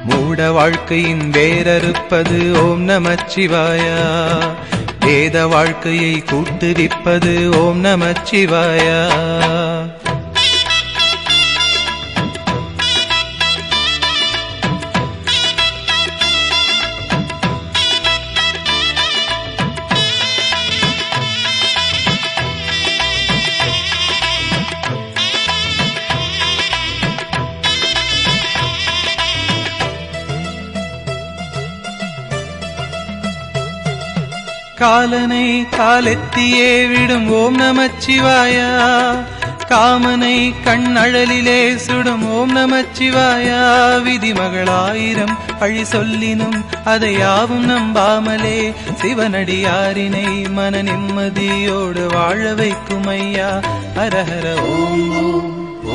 மூட வாழ்க்கையின் வேரறுப்பது ஓம் நமச்சிவாயா. வேத வாழ்க்கையை கூட்டுவிப்பது ஓம் நமச்சிவாயா. காலனை காலெத்தியே விடும் ஓம் நமச்சிவாயா. காமனை கண்ணழலிலே சுடும் ஓம் நமச்சிவாயா. விதிமகளாயிரம் பழி சொல்லினும் அதை யாவும் நம்பாமலே சிவனடியாரினை மன நிம்மதியோடு வாழ வைக்கும் ஐயா. ஹரஹர ஓம் ஓம்